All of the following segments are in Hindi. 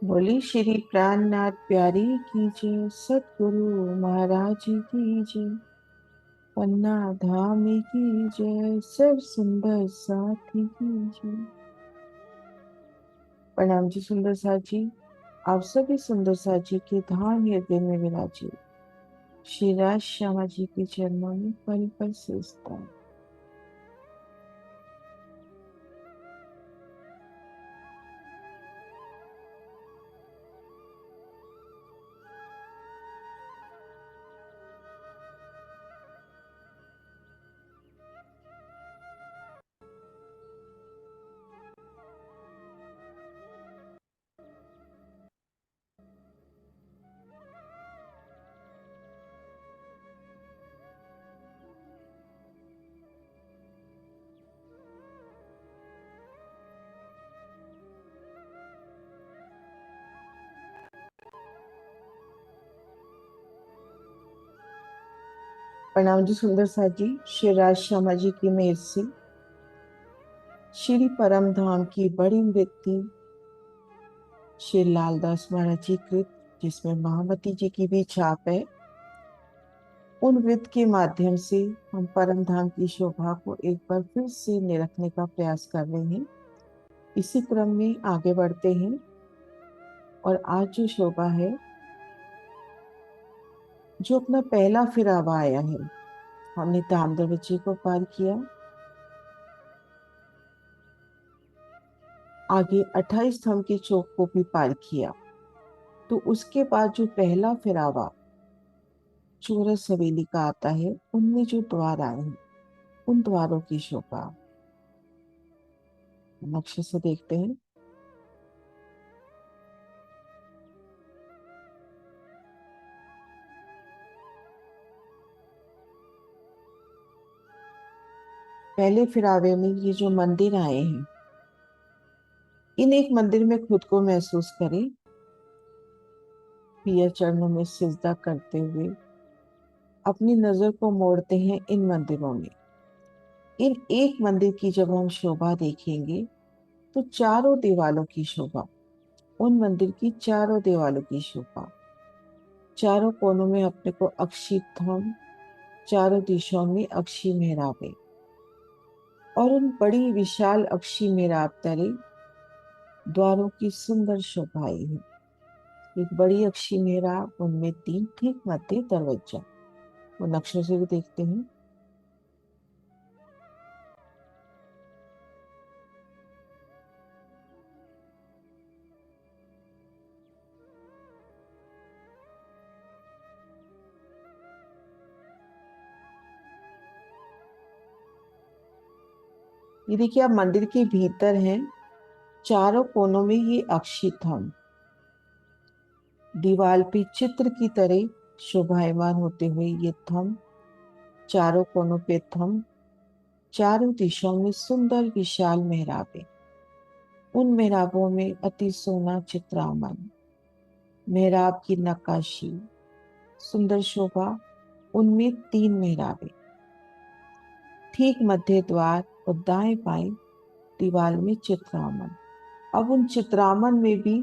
बोली श्री प्राणनाथ प्यारी की जय, सतगुरु महाराज की जय, पन्ना धाम की जय, सब सुंदर साथी की जय। प्रणाम जी सुंदर साथ जी। आप सभी सुंदर साथ जी के धाम हृदय में विराजे श्री राज श्यामा जी के चरणों में पल पल सिजदा है। प्रणाम जी सुंदर साथ जी। श्री राज श्यामा जी की मेहर से श्री परम धाम की बड़ी वृत्ति श्री लालदास महाराज जी कृत, जिसमें महामती जी की भी छाप है, उन वृत्त के माध्यम से हम परम धाम की शोभा को एक बार फिर से निरखने का प्रयास कर रहे हैं। इसी क्रम में आगे बढ़ते हैं और आज जो शोभा है, जो अपना पहला फिरावा आया है, हमने धाम दरवाजे को पार किया, आगे 28 थम के चौक को भी पार किया। तो उसके बाद जो पहला फिरावा चोरस हवेली का आता है, उनमें जो द्वार आए हैं, उन द्वारों की शोभा नक्शे से देखते हैं। पहले फिरावे में ये जो मंदिर आए हैं, इन एक मंदिर में खुद को महसूस करें, पिया चरणों में सिजदा करते हुए अपनी नजर को मोड़ते हैं इन मंदिरों में। इन एक मंदिर की जब हम शोभा देखेंगे, तो चारों दीवालों की शोभा, उन मंदिर की चारों दीवालों की शोभा, चारों कोनों में अपने को अक्षी थंब, चारों दिशाओं में अक्षी मेहराबें, और उन बड़ी विशाल अक्षी मेहराब तले द्वारों की सुंदर शोभाएं हैं। एक बड़ी अक्षी मेहराब, उनमें तीन, ठीक मध्य दरवाजा, वो नक्शों से भी देखते हैं। ये देखिए, आप मंदिर के भीतर हैं, चारों कोनों में ये अक्षी थंब दीवार पे चित्र की तरह शोभायमान होते हुए, ये थंब चारों कोनों पे थंब, चारों दिशाओं में सुंदर विशाल मेहराबें, उन मेहराबों में अति सोना चित्रामन, मेहराब की नक्काशी, सुंदर शोभा, उनमें तीन मेहराबें, ठीक मध्य द्वार और दाएं बाएं दीवार में चित्रामन। अब उन चित्रामन में भी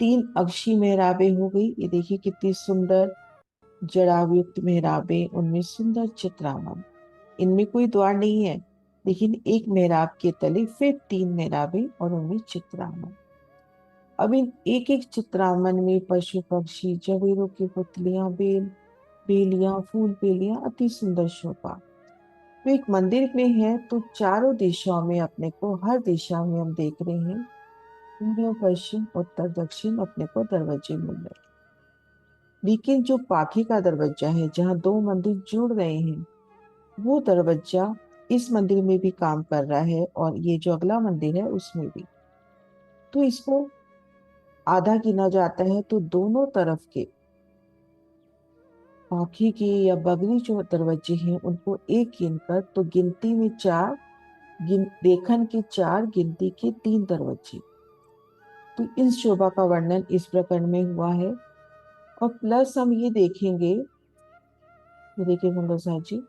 तीन अक्षी मेहराबें हो गई। ये देखिए कितनी सुंदर जड़ावयुक्त मेहराबें, उनमें सुंदर चित्रामन, इनमें कोई द्वार नहीं है, लेकिन एक मेहराब के तले फिर तीन मेहराबें और उनमें चित्रामन। अब इन एक एक चित्रामन में पशु पक्षी, जवेरों की पुतलियां, बेलियां, फूल बेलियां, अति सुंदर शोभा। तो एक मंदिर में है, तो चारों दिशाओं में अपने को, हर दिशा में हम देख रहे हैं, पूर्व पश्चिम उत्तर दक्षिण अपने को दरवाजे मिल रहे हैं। लेकिन जो बाकी का दरवाजा है, जहाँ दो मंदिर जुड़ रहे हैं, वो दरवाजा इस मंदिर में भी काम कर रहा है, और ये जो अगला मंदिर है उसमें भी। तो इसको आधा गिना जाता है, तो दोनों तरफ के बाकी के या बगली जो दरवाजे हैं, उनको एक गिनकर, तो गिनती में चार, देखन के चार, गिनती के तीन दरवाजे। तो इस शोभा का वर्णन इस प्रकरण में हुआ है। और प्लस हम ये देखेंगे, ये देखिए मंगल साहब जी,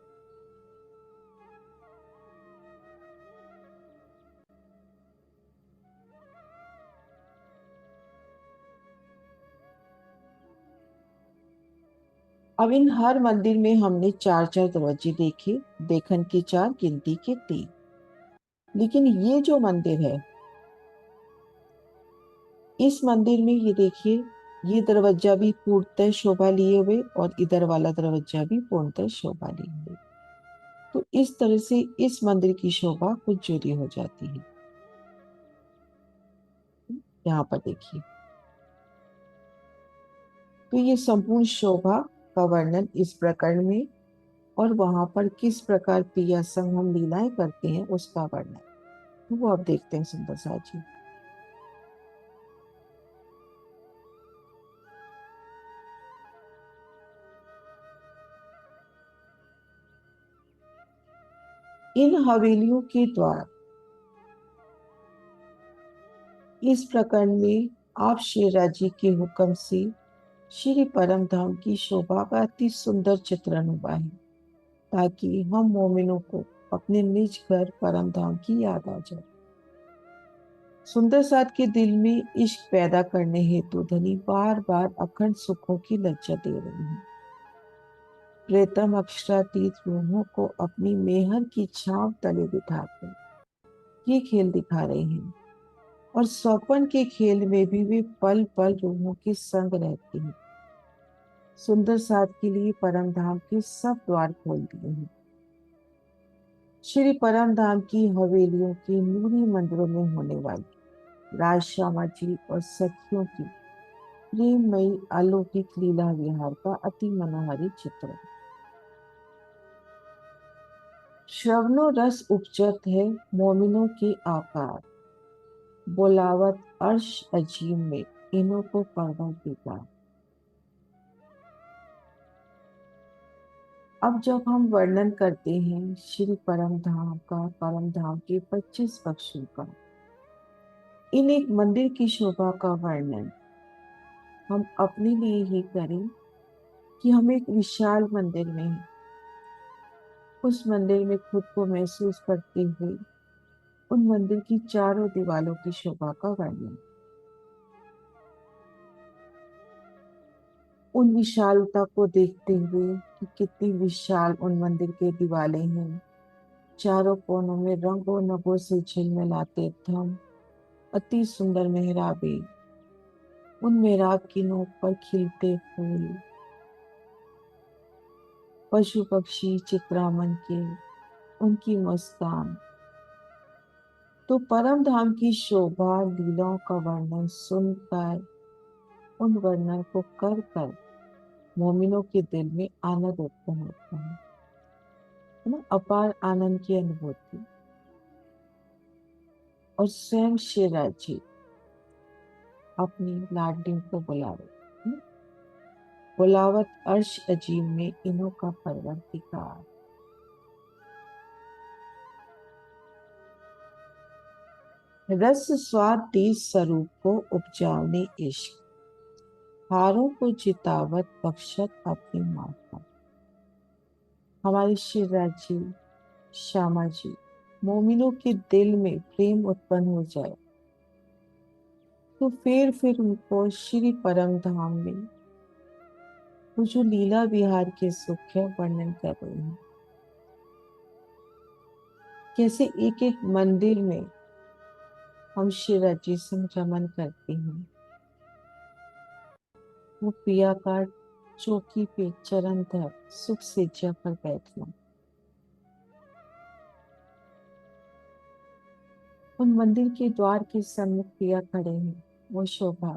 अब इन हर मंदिर में हमने चार चार दरवाजे देखे, देखन के चार, गिनती के तीन। लेकिन ये जो मंदिर है, इस मंदिर में ये देखिए, ये दरवाजा भी पूर्णतः शोभा लिए हुए और इधर वाला दरवाजा भी पूर्णतः शोभा लिए हुए। तो इस तरह से इस मंदिर की शोभा कुछ जुड़ी हो जाती है। यहाँ पर देखिए, तो ये संपूर्ण शोभा का वर्णन इस प्रकरण में, और वहां पर किस प्रकार प्रिया संग हम लीलाएं करते हैं उसका वर्णन, तो वो आप देखते हैं सुंदर सा जी। इन हवेलियों के द्वार इस प्रकरण में आप श्री राजी के हुक्म से श्री परम धाम की शोभा का अति सुंदर चित्रण हुआ है, ताकि हम मोमिनों को अपने निज घर परम धाम की याद आ जाए। सुंदर साथ के दिल में इश्क पैदा करने हेतु धनी बार बार अखंड सुखों की लज्जा दे रही हैं। प्रेतम अक्षरातीत रूहों को अपनी मेहर की छांव तले बिठाकर ये खेल दिखा रहे हैं, और स्वपन के खेल में भी वे पल पल रूहों के संग रहती हैं। सुंदर साथ के लिए परम धाम के सब द्वार खोल दिए हैं। श्री परम धाम की हवेलियों के नूरी मंदिरों में होने वाली राज श्यामा जी और सखियों की प्रेममयी अलौकिक लीला विहार का अति मनोहारी चित्र। श्रवणों रस उपजत है मोमिनों के आकार, बोलावत अर्श अजीम में इन्हों को परवा देगा। अब जब हम वर्णन करते हैं श्री परम धाम का, परम धाम के 25 पक्षों का, इन एक मंदिर की शोभा का वर्णन हम अपने लिए ही करें कि हम एक विशाल मंदिर में हैं। उस मंदिर में खुद को महसूस करते हुए उन मंदिर की चारों दीवारों की शोभा का वर्णन, उन विशालता को देखते हुए कि कितनी विशाल उन मंदिर के दीवारें हैं, चारों कोनों में रंगों नगों से झिलमिलाते थम अति सुंदर मेहराबे, उन मेहराब की नोक पर खिलते फूल, पशु पक्षी चित्रामन के उनकी मुस्कान। तो परम धाम की शोभा लीलाओं का वर्णन सुनकर, उन वर्णन को कर कर मोमिनों के दिल में आनंद उत्पन्न होता है ना, अपार आनंद की अनुभूति। और स्वयं शेरा जी अपनी लाडली को बुला रहे हैं। बुलावत अर्श अजीम में इन्हों का परवरदिगार। रस स्वाद तेज स्वरूप को उपजावने इश्क, हारों को जितावत बख्शत अपनी माता। हमारी शिवराज जी, श्यामा जी, मोमिनों के दिल में प्रेम उत्पन्न हो जाए तो फिर उनको श्री परम धाम में वो जो लीला विहार के सुख है वर्णन कर रहे हैं। कैसे एक एक मंदिर में हम शिवराज जी से रमन करते हैं, वो पिया का चौकी पे चरण धर सुख से जय पर बैठना, उन मंदिर के द्वार के सम्मुख पिया खड़े हैं, वो शोभा,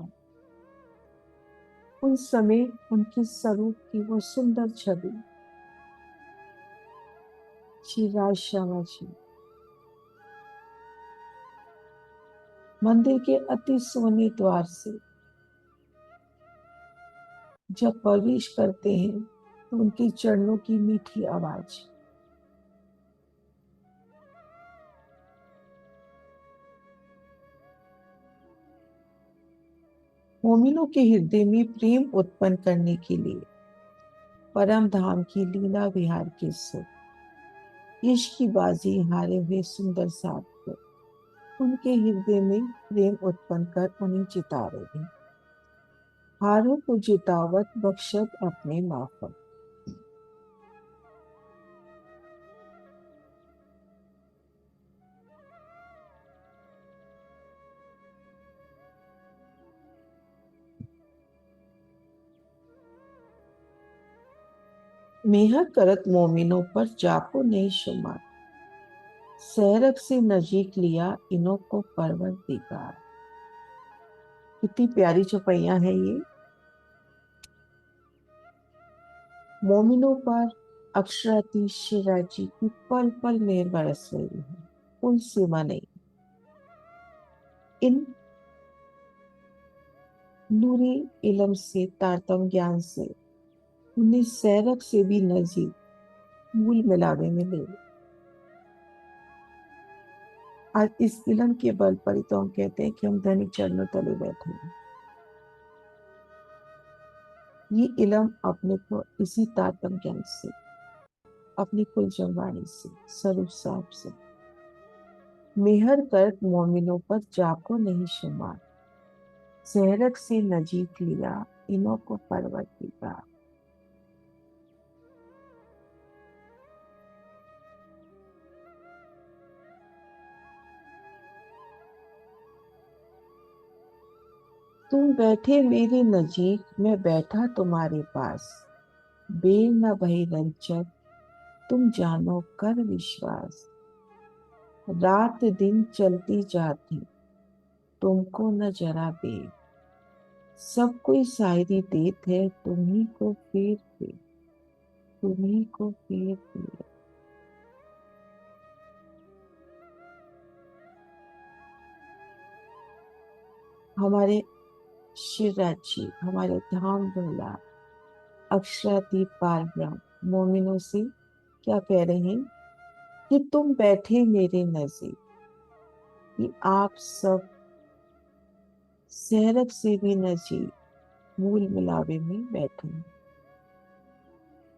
उन समय उनकी स्वरूप की वो सुंदर छवि। श्री राज श्यामा जी मंदिर के अति सोने द्वार से जब प्रवेश करते हैं तो उनके चरणों की मीठी आवाज, मोमिनों के हृदय में प्रेम उत्पन्न करने के लिए परम धाम की लीला विहार के सुख, इश्क की बाजी हारे हुए सुंदर साथ को उनके हृदय में प्रेम उत्पन्न कर उन्हें जिता रहे हैं। हारों को जितावत बख्शत अपने माफक। मेहर करत मोमिनों पर जाको नहीं शुमार, सैरक से नजीक लिया इन्हों को परवरदिगार। कितनी प्यारी चौपैया है ये। मोमिनों पर अक्षराती शिराजी की पल पल मेहर बरस रही है, कोई सीमा नहीं। इन नूरी इलम से, तारतम ज्ञान से उन्हें सैरक से भी नजीक मूल मिलावे में ले। आज इस इलम के बल पर ही तो हम कहते हैं कि हम धनी चरणों तले बैठे हैं। ये इलम अपने को इसी तारतम ज्ञान से, अपनी कुल जवानी से, स्वरूप साहब से, मेहर कर मोमिनों पर जाको नहीं शुमार, सैरक से नजीक लिया इन्हों को परवरदिगार। तुम बैठे मेरे नजीक, मैं बैठा तुम्हारे पास, बेर न भई रंजक, तुम जानो कर विश्वास। रात दिन चलती जाती, तुमको न जरा बेर, सब कोई शायरी देत है तुम्ही को फेर फेर, तुम्ही को फेर फेर। हमारे शिवराज जी, हमारे धाम धोला अक्षरातीत पार ब्रह्म मोमिनों से क्या कह रहे हैं कि तुम बैठे मेरे नजदीक, कि आप सब सैरक से भी नजीक मूल मिलावे में बैठे हैं,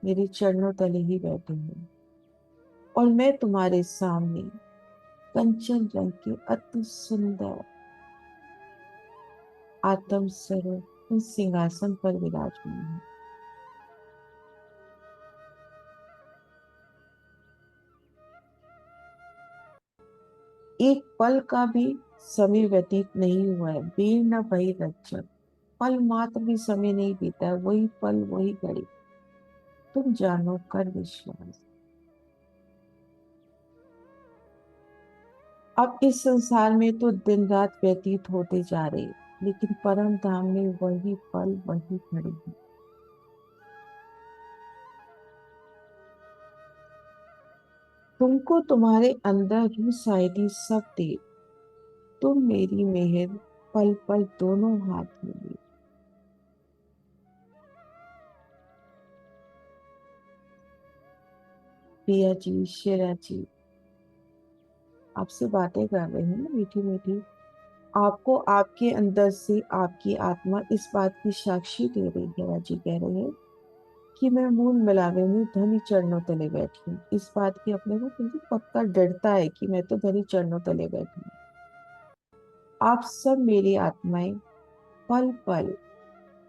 मेरे चरणों तले ही बैठे हैं। और मैं तुम्हारे सामने कंचन रंग के अति सुंदर आत्म स्वरूप उस सिंहासन पर विराजमान हूँ। एक पल का भी समय व्यतीत नहीं हुआ है, बेर न भई रज्जक, पल मात्र भी समय नहीं बीता है, वही पल वही घड़ी, तुम जानो कर विश्वास। अब इस संसार में तो दिन रात व्यतीत होते जा रहे, लेकिन परम धाम में वही पल वही घड़ी है। तुमको तुम्हारे अंदर रूह साइडी सब दे, तुम मेरी मेहर पल पल दोनों हाथ में ले। पिया जी, शेरा जी आपसे बातें कर रहे हैं ना मीठी मीठी। आपको आपके अंदर से आपकी आत्मा इस बात की साक्षी दे रही है। राजी कह रहे हैं कि मैं मूल मिलावे में धनी चरणों तले बैठी हूँ। इस बात की अपने को बिल्कुल पक्का डरता है कि मैं तो धनी चरणों तले बैठी हूँ। आप सब मेरी आत्माएं पल पल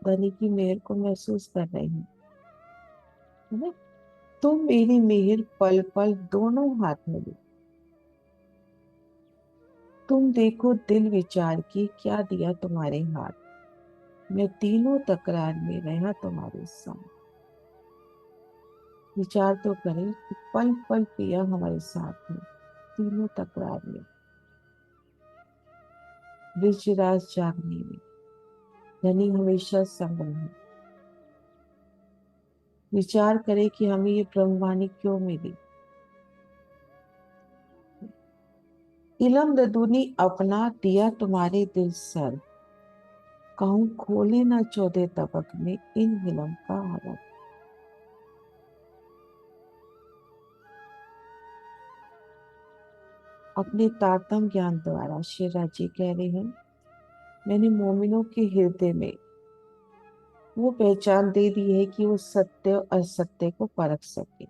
धनी की मेहर को महसूस कर रही हैं, है ना। तुम मेरी मेहर पल पल दोनों हाथ में ली, तुम देखो दिल विचार की क्या दिया तुम्हारे हाथ, मैं तीनों तकरार में रहा तुम्हारे संग। विचार तो करें कि पल पल पिया हमारे साथ में, तीनों तकरार में, विजराज जागने में, धनी हमेशा संग में। विचार करें कि हमें ये ब्रह्मवाणी क्यों मिली। इलम लदुनी अपना दिया तुम्हारे दिल सर, कहूँ खोले ना चौदह तबक में इन इलम का हरम। अपने तारतम ज्ञान द्वारा शेरा जी कह रहे हैं, मैंने मोमिनों के हृदय में वो पहचान दे दी है कि वो सत्य और असत्य को परख सके।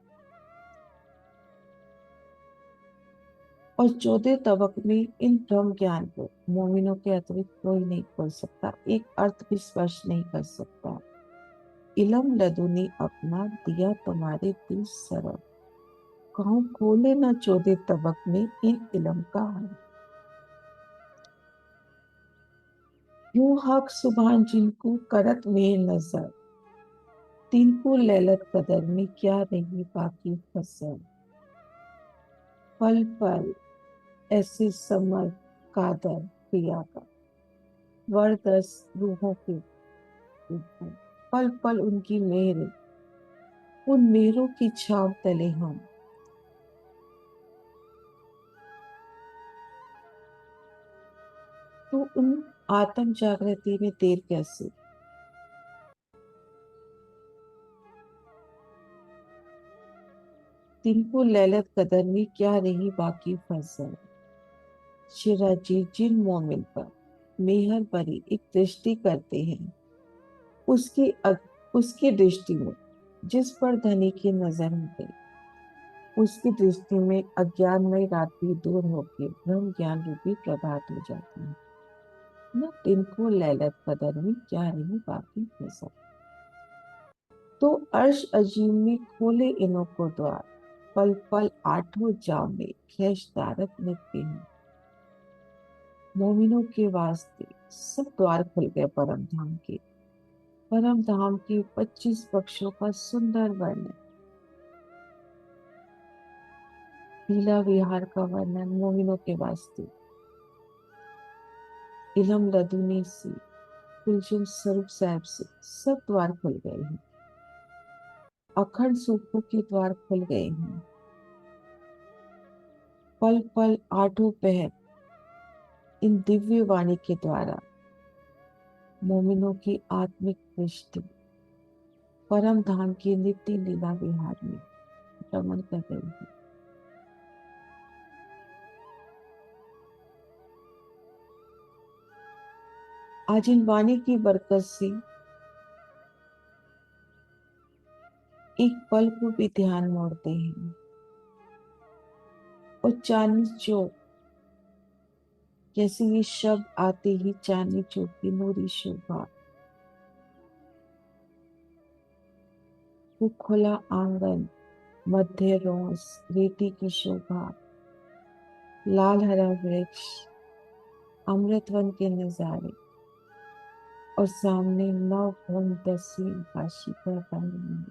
और चौथे तबक में इन ब्रह्म ज्ञान को मोमिनों के अतिरिक्त कोई नहीं खोल सकता, एक अर्थ भी स्पर्श नहीं कर सकता। इलम लदुनी अपना दिया तुम्हारे दिल सरब, कहूँ खोले ना चौथे तबक में इन इलम का हल। यूं हक सुभान जिनको करत में नजर, तिनको लैलत कदर में क्या रही बाकी फसल। पल पल ऐसे समर कादर पिया का, वरदस रूहों के ऊपर। पल पल उनकी मेहर, उन मेहरों की छाव तले हम। तो उन आत्म जागृति में देर कैसे। तिनको लैलत कदर में क्या रही बाकी फसल। शिराजी जिन मोमिन पर मेहर भरी एक दृष्टि करते हैं, उसकी उसकी दृष्टि में जिस पर धनी की नजर हो गई, उसकी दृष्टि में अज्ञानमय रात भी दूर होकर ब्रह्म ज्ञान रूपी प्रभात हो जाती है। न तिनको लैलत कदर में क्या रही बाकी फसल। तो अर्श अजीम में खोले इन्हों को द्वार, पल पल आठों जाम में खैश दारत लगते हैं। मोमिनों के वास्ते सब द्वार खुल गए परम धाम के। परम धाम के 25 पक्षों का सुंदर वर्णन। लीला विहार का वर्णन मोमिनों के वास्ते। इलम लदुनी से कुलचुम स्वरूप साहब से सब द्वार खुल गए हैं। अखंड सूखों के द्वार खुल गए हैं। पल पल आठों पहर इन दिव्य वाणी के द्वारा मोमिनों की आत्मिक दृष्टि परम धाम की नित्य लीला विहार में भ्रमण कर रही है। आज इन वाणी की बरकत से एक पल को भी ध्यान मोड़ते हैं और चांदनी चौक, जैसे ये शब्द आते ही चांदनी चौक की नूरी शोभा, वो खुला आंगन, मध्य रोस, रेती की शोभा, लाल हरा वृक्ष, अमृतवन के नजारे और सामने नव भवन 10वीं काशी का रंग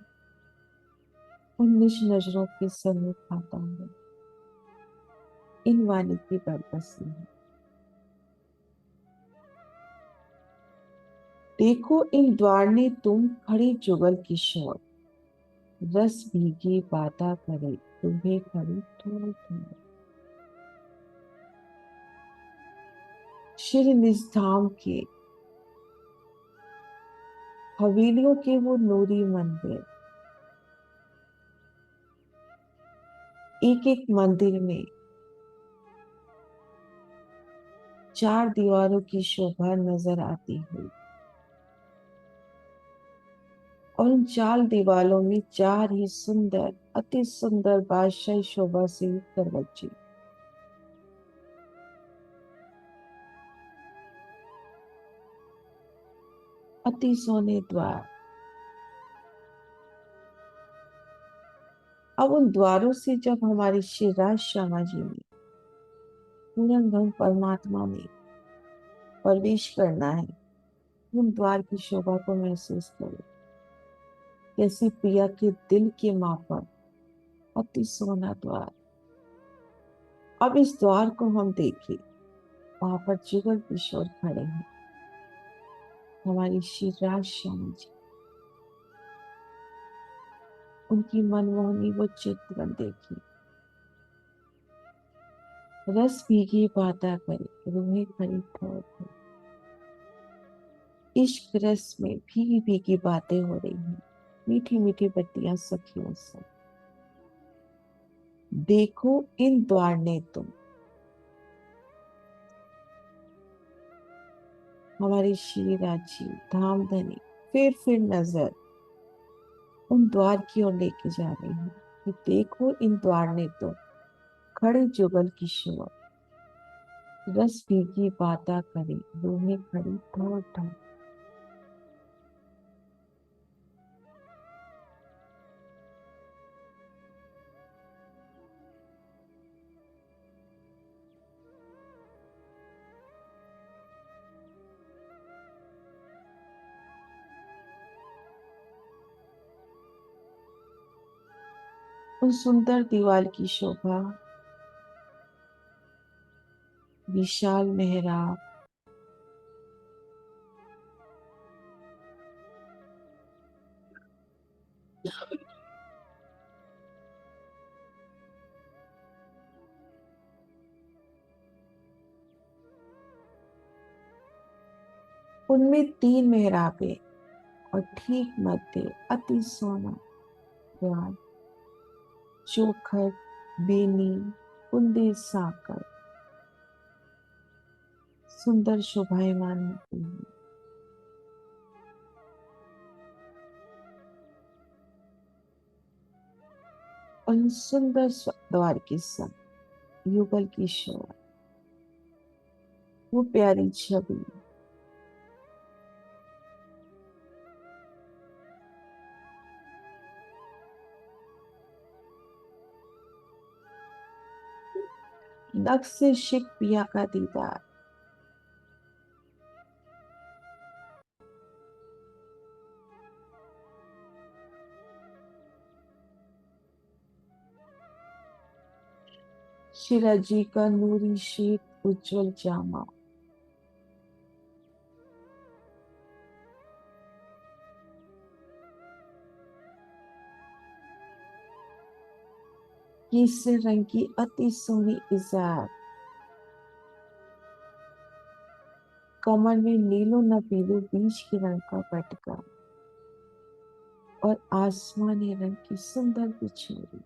उन निज नजरों के सम्मुख आता है। इन वाणी की बरकत से है। देखो इन द्वार ने तुम खड़ी जुगल किशोर, रस भीगी बाता करे तुम्हें खड़ी थोड़ थोड़। श्री निज धाम के हवेलियों के वो नूरी मंदिर, एक एक मंदिर में 4 दीवारों की शोभा नजर आती है और उन 4 दीवारों में 4 ही सुंदर, अति सुंदर बादशाही शोभा से युक्त दरवाजे। अति सोने द्वार। अब उन द्वारों से जब हमारी श्री राज श्यामा जी ने पूर्ण ब्रह्म परमात्मा में प्रवेश करना है, उन द्वार की शोभा को महसूस करो। कैसी प्रिया के दिल के माफक अति सोना द्वार। अब इस द्वार को हम देखें, वहां पर जुगल किशोर खड़े हैं, हमारी श्री राज श्यामा जी। उनकी मनमोहनी वो चित्रण देखिए। रस भीगी बाता करे रूहें खड़ी ठोर ठोर। इश्क रस में भीगी भीगी बातें हो रही हैं, मीठी मीठी बत्तियां सखियों से। देखो इन द्वार ने तुम, हमारी श्री राजी धाम धनी फिर नजर उन द्वार की ओर लेके जा रही है कि देखो इन द्वार ने तुम खड़े जुगल किशोर, रस भीगी बाता करे रूहें खड़ी ठोर ठोर। उन सुंदर दीवार की शोभा, विशाल मेहराब, उनमें 3 मेहराबें और ठीक मध्य अति सोना द्वार, चोखट, बेनी, कुंदे साकर सुंदर शोभायमान होती है। उन सुंदर द्वार के संग युगल की शोभा, वो प्यारी छवि, नक्श से शिक पिया का दीदार, शिराजी का नूरी शीत उज्जवल जामा, केसर रंग की अति सोहनी इजार, कमर में नीलो न पीलो बीज के रंग का पटका और आसमानी रंग की सुंदर बिछोरी,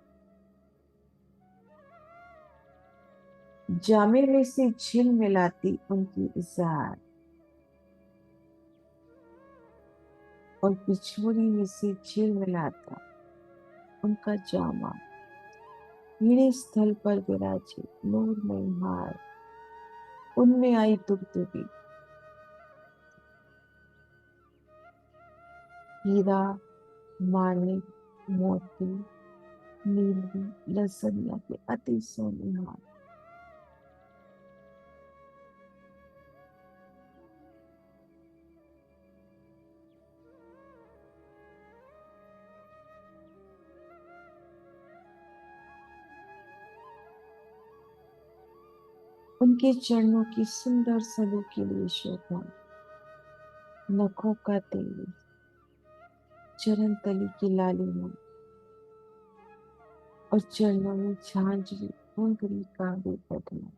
जामे में से झिल मिलाती उनकी इजार और बिछोरी में से झिल मिलाता उनका जामा, हीरे स्थल पर विराजे नूरमय हार, उनमें आई दुगदुगी, हीरा, माणिक, मोती, नीलवी, लसनिया के अति सोने हार, उनके चरणों की सुंदर सलू के लिए शोभा, नखों का तेल, चरण तली की लालिमा और चरणों में झांझरी घुंघरी का भी बदला।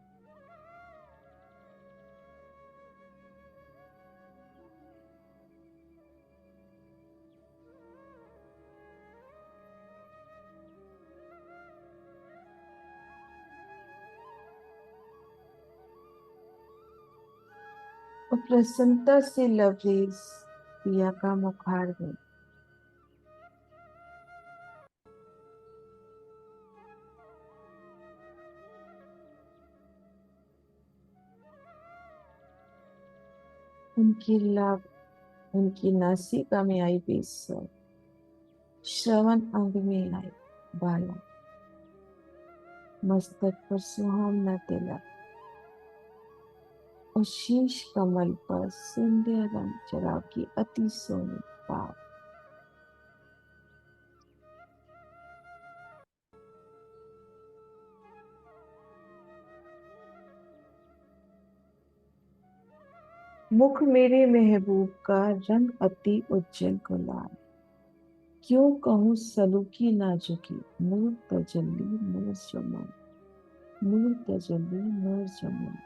और प्रसन्नता से लबरेज पिया का मुखार में उनकी लाभ, उनकी नासिका में आई बेसर, श्रवण अंग में आई बाला, मस्तक पर सुहावना तिलक और शीश कमल पर सुंदर रंग चढ़ाव की अति सोनी पाप। मुख मेरे महबूब का रंग अति उज्जवल गुलाल, क्यों कहूँ सलूकी नाजुकी, नूर तजल्ली नूर जमान, नूर तजल्ली नूर जमान।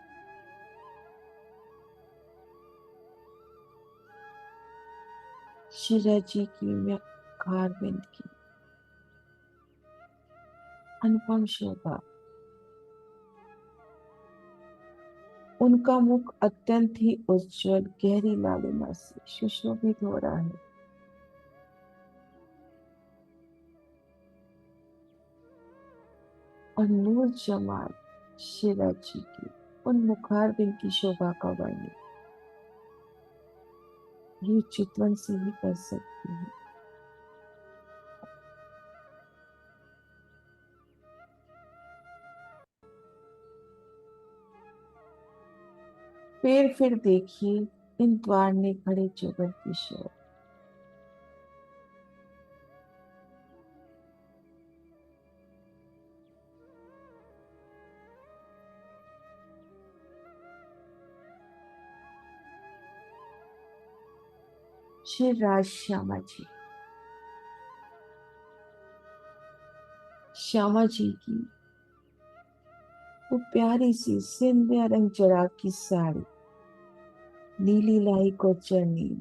शिरा जी की मुखारबिंद की अनुपम शोभा, उनका मुख अत्यंत ही उज्जवल गहरी लालिमा से सुशोभित हो रहा है और नूर जमाल शिरा जी की उन मुखारबिंद की शोभा का वर्णन ये चितवन से ही कर सकती है। फिर देखिए इन द्वार ने खड़े जुगल किशोर, श्री राज श्यामा जी। श्यामा जी की वो प्यारी सी सिंधिया रंग जड़ा की साड़ी, नीली लाई को चढ़नी,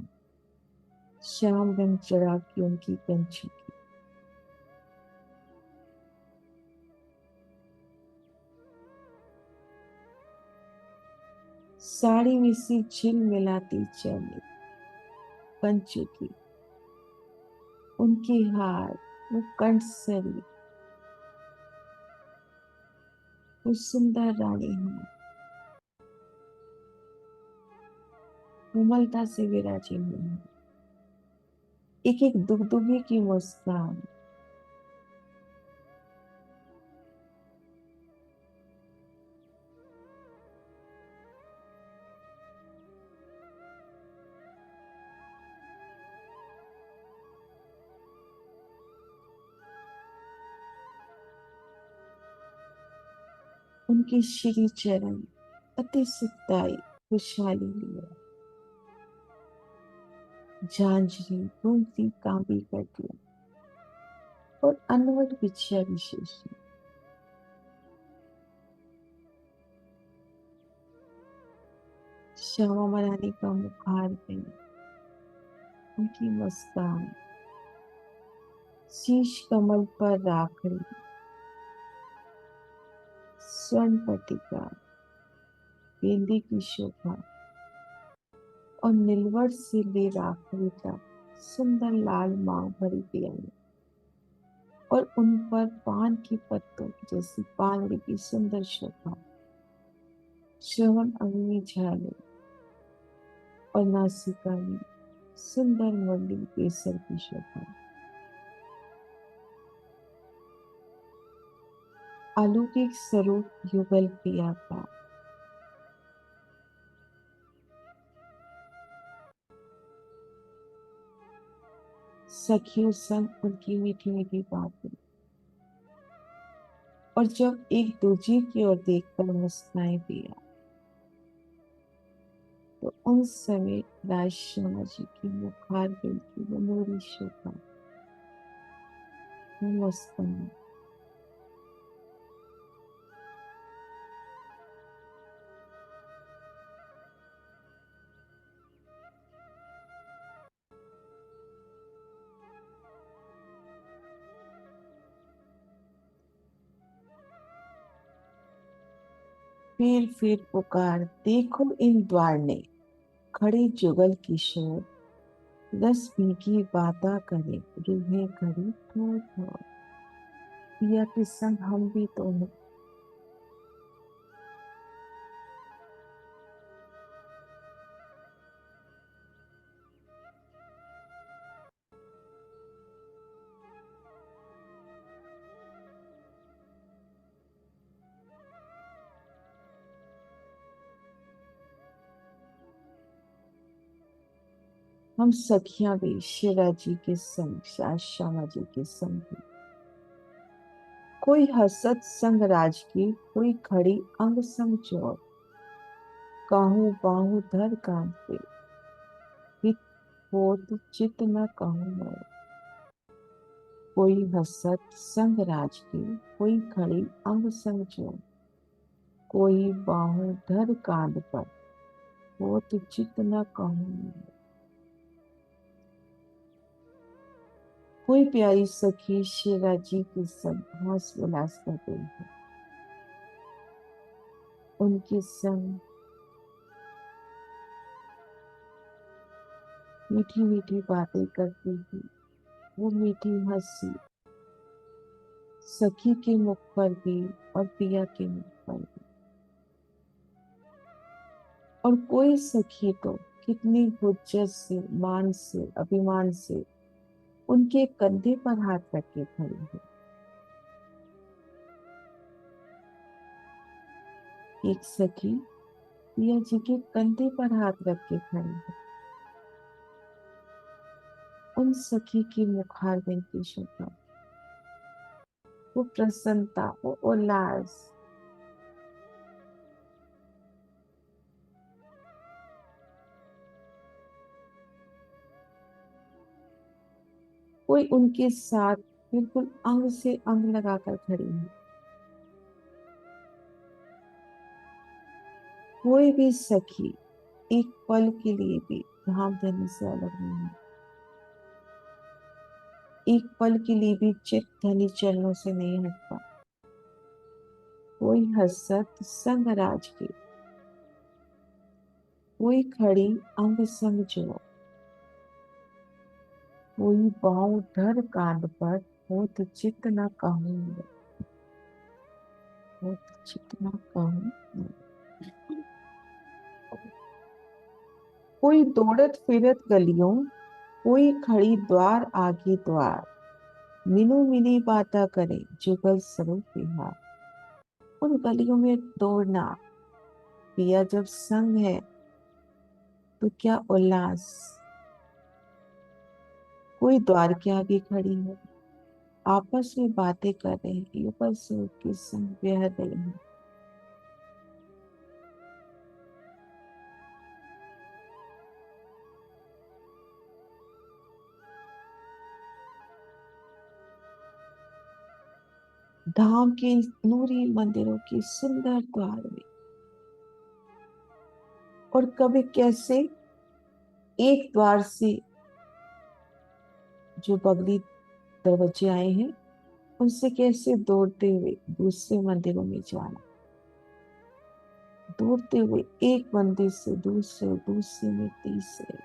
श्याम रंग जड़ा की उनकी कंची की। साड़ी में सी झिल मिलाती चली कंची की, उनकी हार वो कंठसरी, वो सुंदर रानी हार कोमलता से विराजी हुई है। एक एक दुगदुगी की मुस्कान, उनके श्री चरण अति सुखदाई खुशहाली लिए, झांझरी घूमती कांपी करती और अनवट बिछिया विशेष। श्यामा मरानी का मुखार पे उनकी मुस्कान, शीश कमल पर राखड़ी, स्वर्ण पट्टिका, गेंदे की शोभा और नीलवट से ले राखड़ी तक सुंदर लाल मांग भरी पियाली और उन पर पान की पत्तों जैसी पानड़ी की सुंदर शोभा, श्रवण अंग में झाले और नासिका में सुंदर मुरली केसर की शोभा। अलौकिक स्वरूप युगल पिया का, सखियों संग उनकी मीठी मीठी बातें और जब एक दूजे की ओर देखकर मुस्काए पिया, तो उन समय राज श्यामा जी की मुखार बिल की वो नूरी शोभा, वो मुस्कान। फिर पुकार देखो इन द्वार ने, खड़े जुगल किशोर, रस भीगी बाता करे, रूहें खड़ी थोर थोर, पिया के संग हम भी तो हैं। हम सखियां भी शिवा जी के संग, श्यामा जी के संग भी। कोई हसत संग राज की, कोई खड़ी अंग संग जोर, काहू बाहू धर कांध पे, हित होत चित न कहूँ मोर। कोई हसत संग राज की, कोई खड़ी अंग संग जोर, कोई बाहू धर कांध पर, होत चित न कहूँ मोर। कोई प्यारी सखी शिवा जी के संग हास विलास कर रही है, उनके संग मीठी मीठी बातें करती हुई वो मीठी हंसी सखी के मुख पर भी और पिया के मुख पर भी। और कोई सखी तो कितनी हुज्जत से, मान से, अभिमान से उनके कंधे पर हाथ रख के खड़ी है। एक सखी पिया जी के कंधे पर हाथ रख के खड़ी है। उन सखी की मुखारबिंद की शोभा, वो प्रसन्नता, वो उल्लास, कोई उनके साथ बिल्कुल अंग से अंग लगाकर खड़ी है। कोई भी सखी एक पल के लिए भी धाम धनी से अलग नहीं है। एक पल के लिए भी चित धनी चरणों से नहीं हटता। कोई हसत संग राज के, कोई खड़ी अंग संग जो, कोई बाँव धर कांध पर, हो तो चित न कहूँ, हो तो चित न कहूँ। कोई दौड़त फिरत गलियों, कोई खड़ी द्वार आगे द्वार, मिनु मिनी बाता करे जुगल स्वरूप विहार। उन गलियों में दौड़ना, पिया जब संग है तो क्या उल्लास। कोई द्वार के आगे खड़ी है, आपस में बातें कर रहे हैं, युगल स्वरूप के संग बह रहे हैं। धाम के नूरी मंदिरों के सुंदर द्वार में, और कभी कैसे एक द्वार से जो बगली दरवाजे आए हैं उनसे कैसे दौड़ते हुए दूसरे मंदिरों में जाना, दौड़ते हुए एक मंदिर से दूसरे, दूसरे में तीसरे,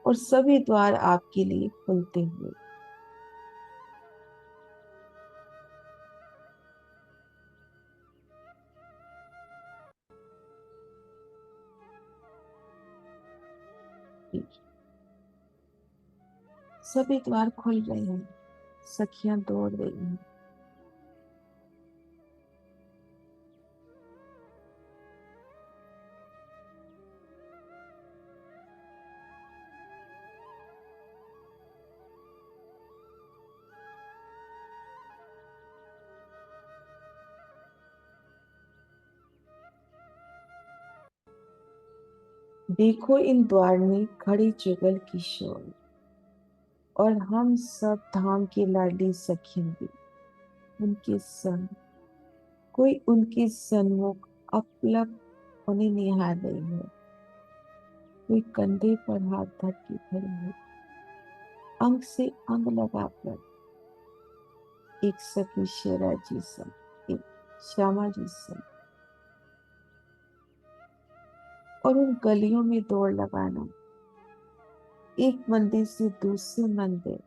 और सभी द्वार आपके लिए खुलते हुए। सभी द्वार खुल रहे हैं, सखियां दौड़ रही हैं। देखो इन द्वार में खड़ी जुगल किशोर, और हम सब धाम की लाडली सखियां भी उनके संग। कोई उनके सन्मुख अपलक उन्हें निहार रही है, कोई कंधे पर हाथ धर के खड़ी है, अंग से अंग लगाकर। एक सखी शेरा जी संग, एक श्यामा जी संग। और उन गलियों में दौड़ लगाना, एक मंदिर से दूसरे मंदिर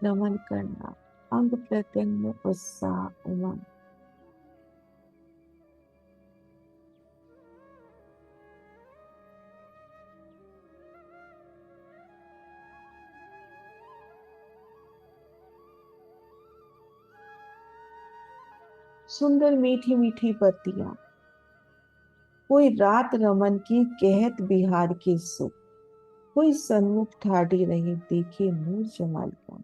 रमन करना, अंग प्रत्यंग में उत्साह उमंग। सुंदर मीठी मीठी पत्तियां, कोई रात रमन की कहत बिहार के सुख, कोई सन्मुख ठाड़ी रही देखे नूर जमाल का।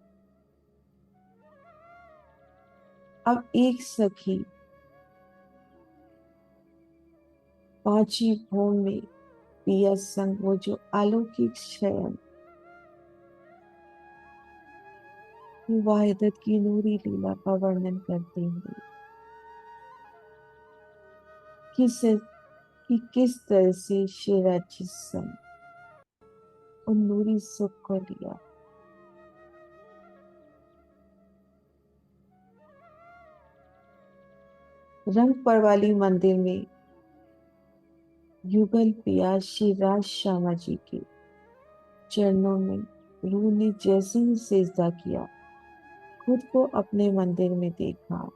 अब एक सखी पांची भूम में पिया संग, वो जो अलौकिक शयन वाहिदत की नूरी लीला का वर्णन करते हुए किस कि किस तरह से शेरा जिस्म उन नूरी सुख को लिया। रंग परवाली मंदिर में युगल पिया श्री राज श्यामा जी के चरणों में रूह ने जैसे ही सेजदा किया, खुद को अपने मंदिर में देखा।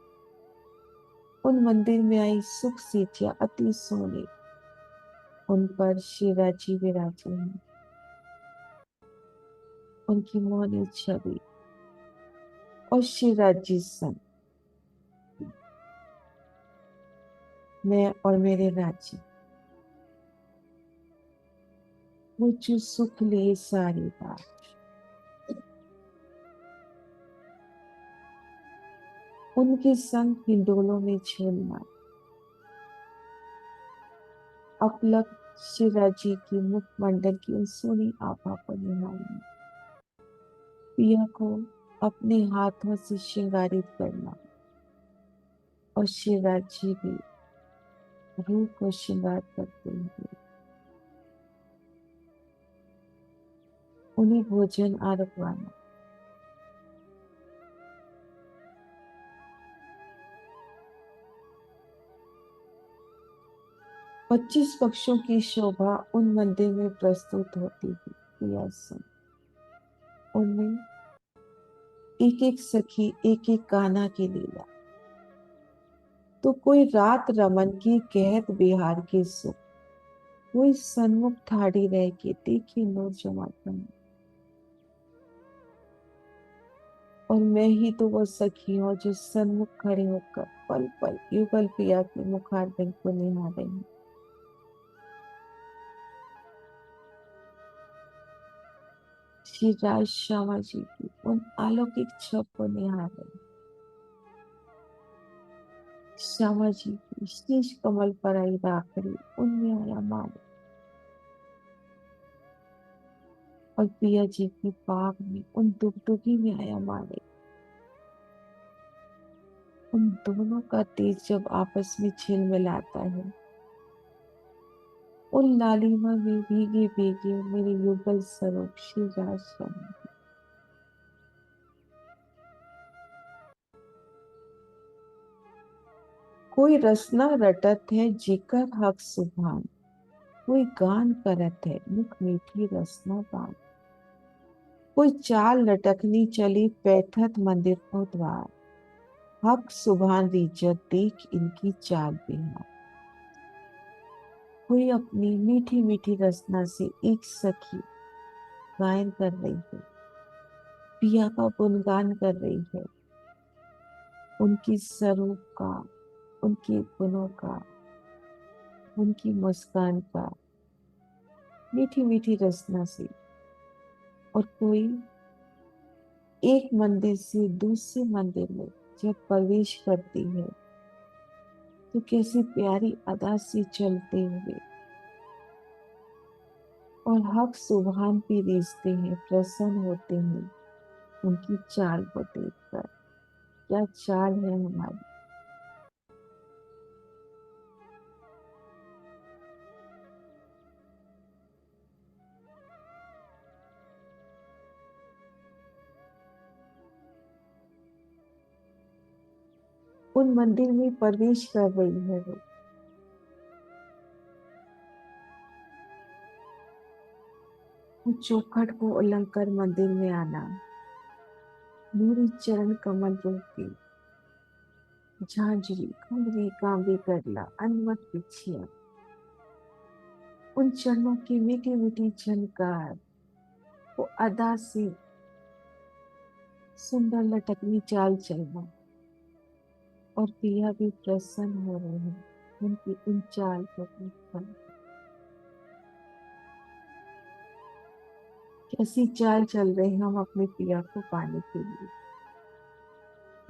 उन मंदिर में आई सुख सीटियां अति सोने, उन पर शिवा जी विराजे हैं। उनकी मौनी छवि और शिवा जी संग, मैं और मेरे राज्य, वो जो सुख लिए सारी बात। उनके संग हिंडोलों में झूलना, अपलक शिवा जी की मुखमंडल की उन सोनी आभा को निहारना। पिया को अपने हाथों से श्रृंगारित करना, और शिवराज जी भी रूह को श्रृंगार करते हुए उन्हें भोजन आरगवाना। 25 पक्षों की शोभा उन मंदिर में प्रस्तुत होती थी। पिया सुन, उनमें एक एक सखी, एक एक कान्हा की लीला। तो कोई रात रमन की कहत बिहार के सुख, कोई सन्मुख ठाड़ी रह के देखी नूर जमाता। और मैं ही तो वो सखी हूँ जो सन्मुख खड़े होकर पल पल युगल पिया के मुखारबिंद को निहार रही हूँ। श्री राज श्यामा जी की उन अलौकिक छब को निहार रही हूँ। श्यामा जी की शीश कमल पर आई राखड़ी, उनमें आया मालिक। और पिया जी की पाग में उन दुगदुगी में आया मालिक। उन दोनों का तेज जब आपस में झिलमिलाता है, उन लालिमा में भीगे भीगे मेरे युगल स्वरूप श्री राज श्यामा। कोई रसना रटत है जिकर हक सुभान, कोई गान करत है मुख मीठी रसना बान। कोई चाल लटकनी चली पैठत मंदिर को द्वार, हक सुभान रीजत देख इनकी चाल बिहार। कोई अपनी मीठी मीठी रसना से एक सखी गायन कर रही है, पिया का गुणगान कर रही है, उनकी स्वरूप का, उनके गुणों का, उनकी मुस्कान का, मीठी मीठी रसना से। और कोई एक मंदिर से दूसरे मंदिर में जब प्रवेश करती है तो कैसी प्यारी अदा से चलते हुए और हक सुभान भी रीझते हैं, प्रसन्न होते हैं उनकी चाल को देखकर। क्या चाल है हमारी। उन मंदिर में प्रवेश कर रही है वो चौखट को उल्लंघ कर मंदिर में आना, मेरी चरण कमल रूपी झांझरी घुंघरी कांबे करला अनमत बिछिया। उन चरणों की मीठी मीठी झनकार, वो अदा से सुंदर लटकनी चाल चलना। और पिया भी प्रसन्न हो रहे हैं उनकी उन चाल को देखकर। कैसी चाल चल रहे हैं हम अपने पिया को पाने के लिए।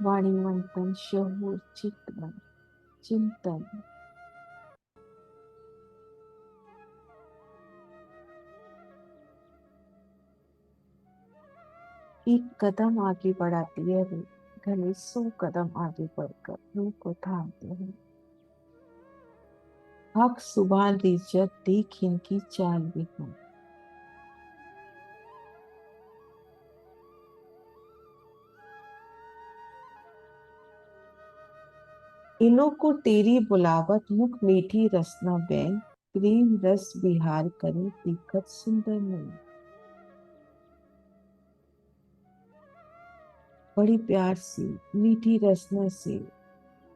वाणी मंथन शहूर चित्तवन चिंतन। एक कदम आगे बढ़ाती है रूह, घने 100 कदम आगे बढ़कर रूह को थामते हैं। हक सुभान रिजत देख इनकी चाल भी हम। इनो को तेरी बुलावत मुख मीठी रसना बैन, प्रेम रस विहार करे दिक्कत सुंदर नहीं। बड़ी प्यार से मीठी रसना से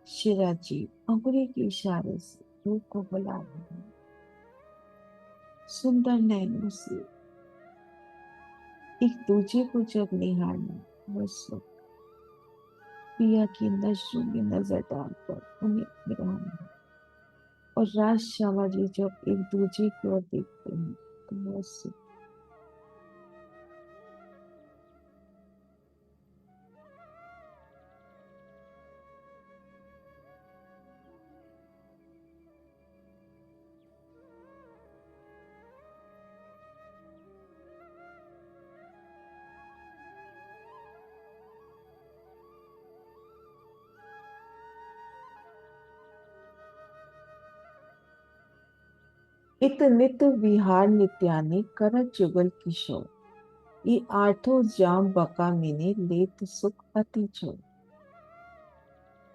शिरा जी अंगुली के इशारे से रूह को बुला रहे हैं। सुंदर नैनों से एक दूजे को जब निहारना, बस पिया की नजरों में नजर डालकर उन्हें निहारना। और राज श्यामा जी जब एक दूजे की ओर देखते हैं तो बस इत नित विहार नित्यानि करत जुगल किशोर। ये आठों जाम बका मिने लेत सुख अति चोर।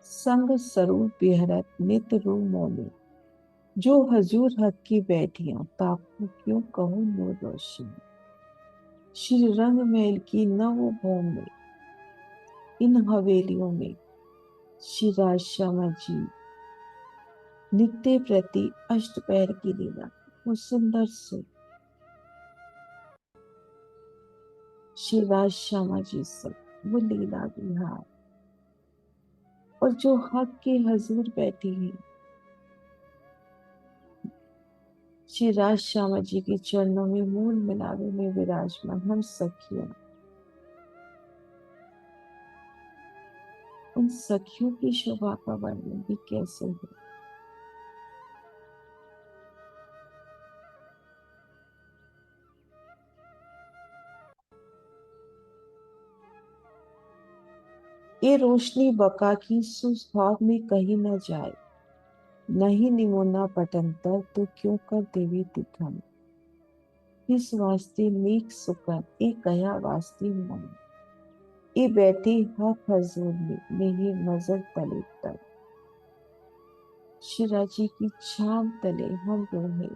संग सरूप बिहरत नित रू मोले। जो हजूर हक की बैठियां ताकू क्यों कहूँ नो रोशन। श्री रंग महल की नव भौम में इन हवेलियों में श्री राजश्यामा जी नित्य प्रति अष्टपैर की लीला। वो सुंदर से श्री राजश्यामा जी से वो लीला विहार, और जो हक के हजूर बैठी है श्री राजश्यामा जी के चरणों में मूल मिलावे में विराजमान हम सखियों, उन सखियों की शोभा का वर्णन भी कैसे हो। ये रोशनी बका की सुस्वाग में कहीं न जाए। नहीं निमोना पटंतर तो क्यों कर देवी दिखन। इस वास्ते मीक सुकन ए कया वास्ते मन। ये बैठी हक हजूर में मेरी नजर तले तक। शिरा जी की छाम तले हम रोहे,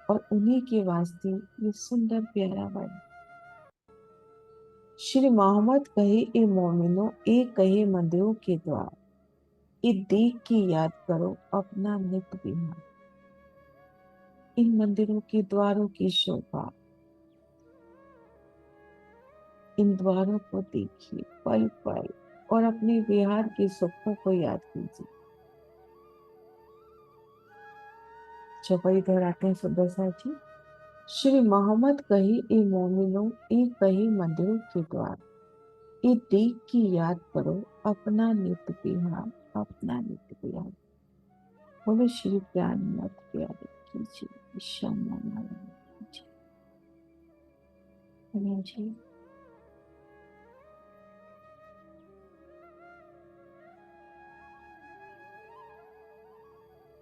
और उन्हीं के वास्ते ये सुंदर प्यारा वर्णन। श्री मोहम्मद कहे ए मोमिनो ए कहे मंदिरों के द्वार। ये देख के याद करो अपना नित विहार। इन मंदिरों के द्वारों की शोभा, इन द्वारों को देखिए पल पल, और अपने विहार के सुखों को याद कीजिए। चौपाई दोहराते हैं सुंदर सा जी। श्री मोहम्मद कही ए मोमिनो ए कही मंदिरों के द्वार। ये देख की याद करो अपना नित विहार, अपना नित विहार। बोलो श्री प्यारे प्यारे कीजिए, ईशान जी।